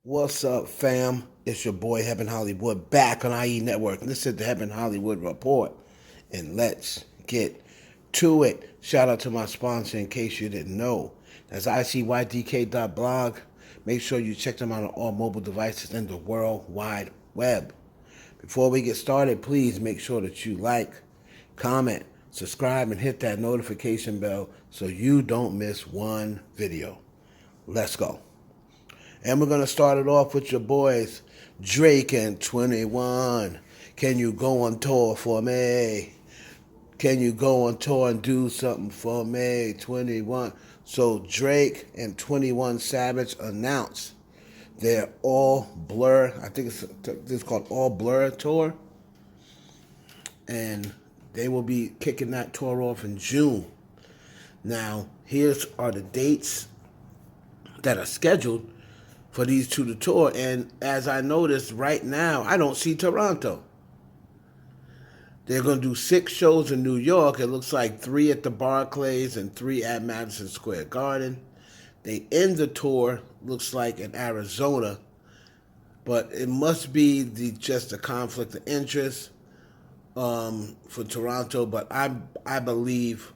What's up, fam? It's your boy Heaven Hollywood back on IE Network. This is the Heaven Hollywood Report, and let's get to it. Shout out to my sponsor in case you didn't know. That's icydk.blog. Make sure you check them out on all mobile devices in the World Wide Web. Before we get started, please make sure that you like, comment, subscribe, and hit that notification bell so you don't miss one video. Let's go. And we're going to start it off with your boys, Drake and 21. Can you go on tour for me? Can you go on tour and do something for me? 21. So Drake and 21 Savage announced their All Blur, I think it's called All Blur Tour. And they will be kicking that tour off in June. Now, here's are the dates that are scheduled for these two to tour, and as I noticed right now, I don't see Toronto. They're going to do 6 shows in New York. It looks like 3 at the Barclays and 3 at Madison Square Garden. They end the tour, looks like in Arizona, but it must be just a conflict of interest for Toronto. But I believe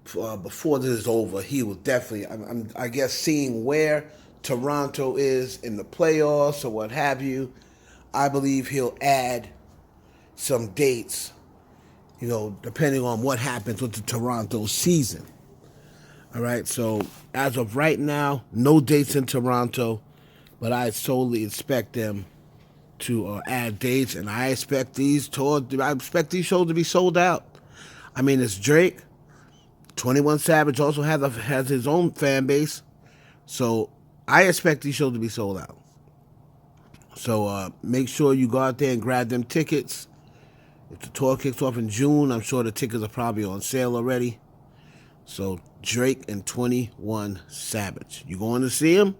before this is over, he will definitely, I guess, seeing where Toronto is in the playoffs or what have you, I believe he'll add some dates, depending on what happens with the Toronto season. All right, so as of right now, no dates in Toronto, but I solely expect them to add dates, and I expect these shows to be sold out. I mean, it's Drake. 21 Savage also has his own fan base, so I expect these shows to be sold out. So make sure you go out there and grab them tickets. If the tour kicks off in June, I'm sure the tickets are probably on sale already. So Drake and 21 Savage. You going to see him?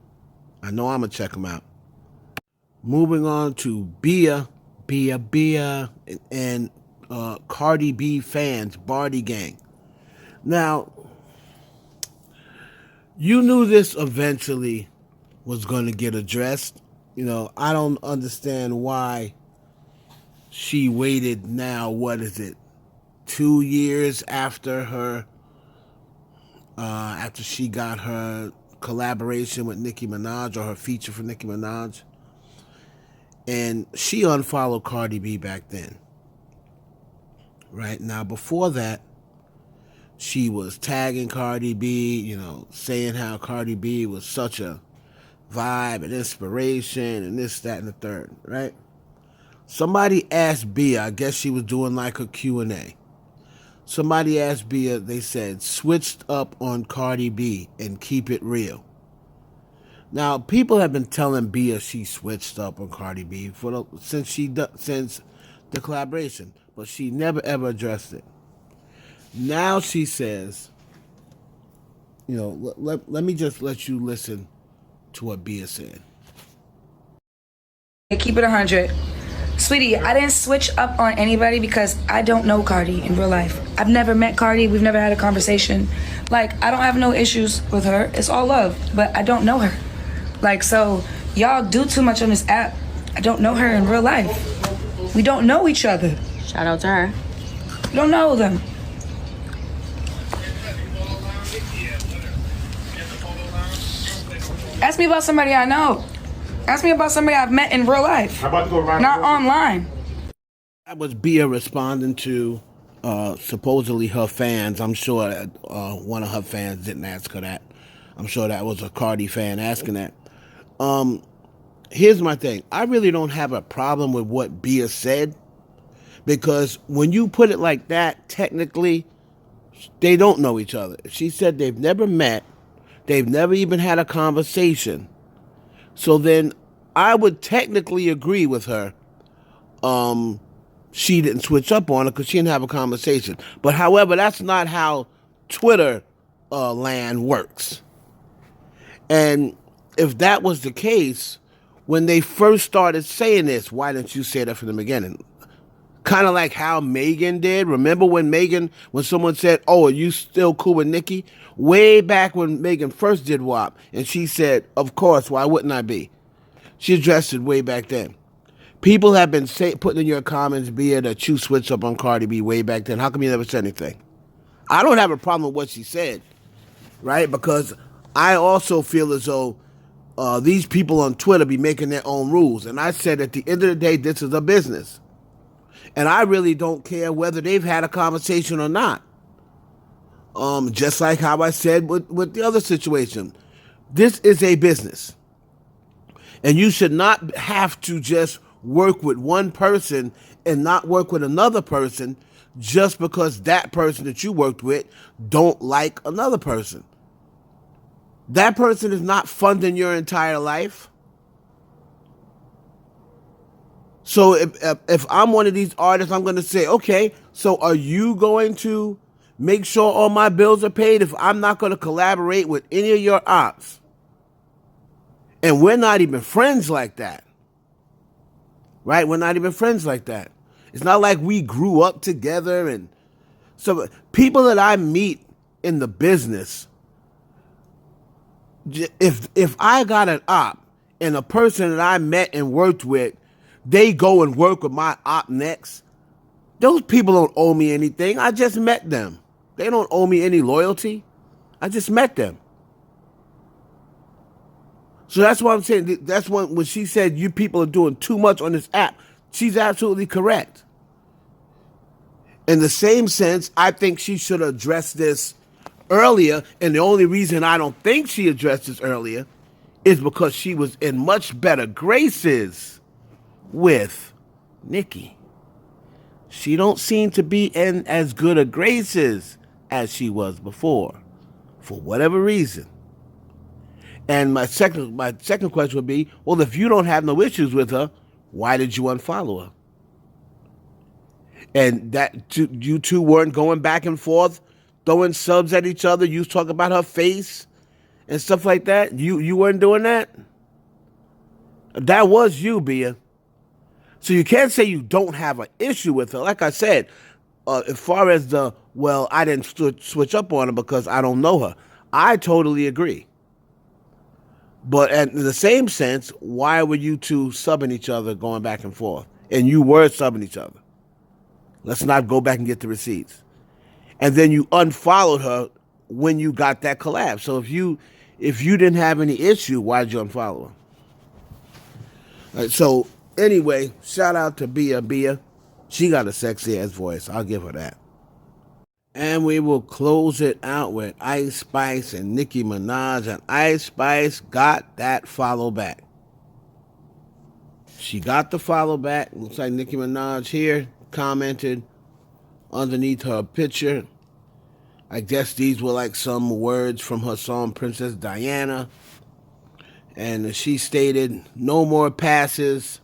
I know I'm going to check him out. Moving on to Bia, and Cardi B fans, Bardi Gang. Now, you knew this eventually was going to get addressed. I don't understand why she waited now, 2 years after after she got her collaboration with Nicki Minaj, or her feature for Nicki Minaj. And she unfollowed Cardi B back then. Right? Now, before that, she was tagging Cardi B, saying how Cardi B was such a vibe and inspiration and this, that, and the third, right? Somebody asked Bia, I guess she was doing like a Q&A. Somebody asked Bia, they said, switched up on Cardi B and keep it real. Now, people have been telling Bia she switched up on Cardi B since the collaboration, but she never ever addressed it. Now she says, let me just let you listen to what Bia said. Keep it 100. Sweetie, I didn't switch up on anybody because I don't know Cardi in real life. I've never met Cardi. We've never had a conversation. I don't have no issues with her. It's all love, but I don't know her. So y'all do too much on this app. I don't know her in real life. We don't know each other. Shout out to her. We don't know them. Ask me about somebody I know. Ask me about somebody I've met in real life, not online. That was Bia responding to supposedly her fans. I'm sure one of her fans didn't ask her that. I'm sure that was a Cardi fan asking that. Here's my thing. I really don't have a problem with what Bia said, because when you put it like that, technically, they don't know each other. She said they've never met. They've never even had a conversation. So then I would technically agree with her. She didn't switch up on her because she didn't have a conversation. But however, that's not how Twitter land works. And if that was the case, when they first started saying this, why didn't you say that from the beginning? Kind of like how Megan did. Remember when someone said, oh, are you still cool with Nicki? Way back when Megan first did WAP. And she said, of course, why wouldn't I be? She addressed it way back then. People have been putting in your comments, Bia, that you switched up on Cardi B way back then. How come you never said anything? I don't have a problem with what she said, right? Because I also feel as though these people on Twitter be making their own rules. And I said at the end of the day, this is a business. And I really don't care whether they've had a conversation or not. Just like how I said with the other situation. This is a business. And you should not have to just work with one person and not work with another person just because that person that you worked with don't like another person. That person is not funding your entire life. So if I'm one of these artists, I'm going to say, okay, so are you going to make sure all my bills are paid if I'm not going to collaborate with any of your ops? And we're not even friends like that. Right? We're not even friends like that. It's not like we grew up together. And so people that I meet in the business, if I got an op and a person that I met and worked with, they go and work with my op next, those people don't owe me anything. I just met them. They don't owe me any loyalty. I just met them. So that's what I'm saying. That's when she said you people are doing too much on this app. She's absolutely correct. In the same sense, I think she should have addressed this earlier. And the only reason I don't think she addressed this earlier is because she was in much better graces with Nicki. She don't seem to be in as good a graces as she was before, for whatever reason. And my second question would be, well, if you don't have no issues with her, why did you unfollow her? And that you two weren't going back and forth, throwing subs at each other. You was talking about her face and stuff like that. You weren't doing that? That was you, Bia. So you can't say you don't have an issue with her. Like I said, as far as I didn't switch up on her because I don't know her. I totally agree. But in the same sense, why were you two subbing each other, going back and forth? And you were subbing each other. Let's not go back and get the receipts. And then you unfollowed her when you got that collab. So if you didn't have any issue, why did you unfollow her? All right, so anyway, shout out to Bia. She got a sexy ass voice. I'll give her that. And we will close it out with Ice Spice and Nicki Minaj. And Ice Spice got that follow back. She got the follow back. Looks like Nicki Minaj here commented underneath her picture. I guess these were like some words from her song Princess Diana. And she stated, "No more passes.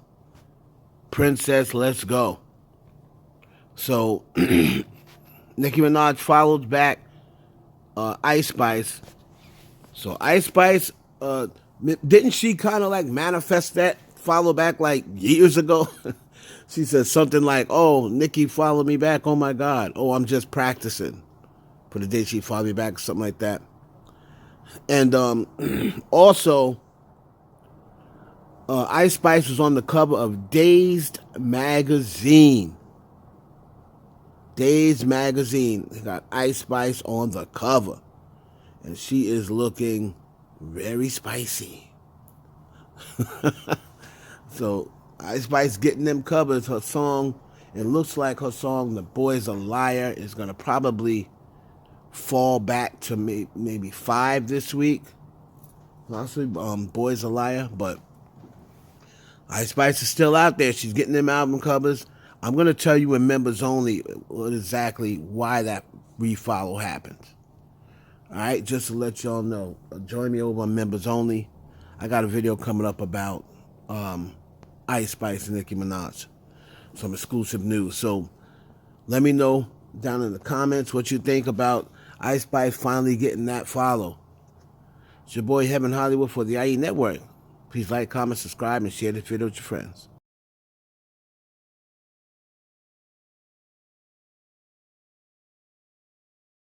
Princess, let's go." So Nicki Minaj followed back Ice Spice. So Ice Spice, didn't she kind of like manifest that follow back like years ago? She said something like, "Oh, Nicki followed me back. Oh my God. Oh, I'm just practicing for the day she followed me back," something like that. And also, Ice Spice was on the cover of Dazed magazine. Dazed magazine. They got Ice Spice on the cover. And she is looking very spicy. So Ice Spice getting them covers. Her song, it looks like her song, The Boy's a Liar, is going to probably fall back to maybe 5 this week. Honestly, Boy's a Liar. But Ice Spice is still out there. She's getting them album covers. I'm going to tell you in members only exactly why that refollow happens. All right, just to let y'all know. Join me over on members only. I got a video coming up about Ice Spice and Nicki Minaj. Some exclusive news. So let me know down in the comments what you think about Ice Spice finally getting that follow. It's your boy Heaven Hollywood for the IE Network. Please like, comment, subscribe, and share this video with your friends.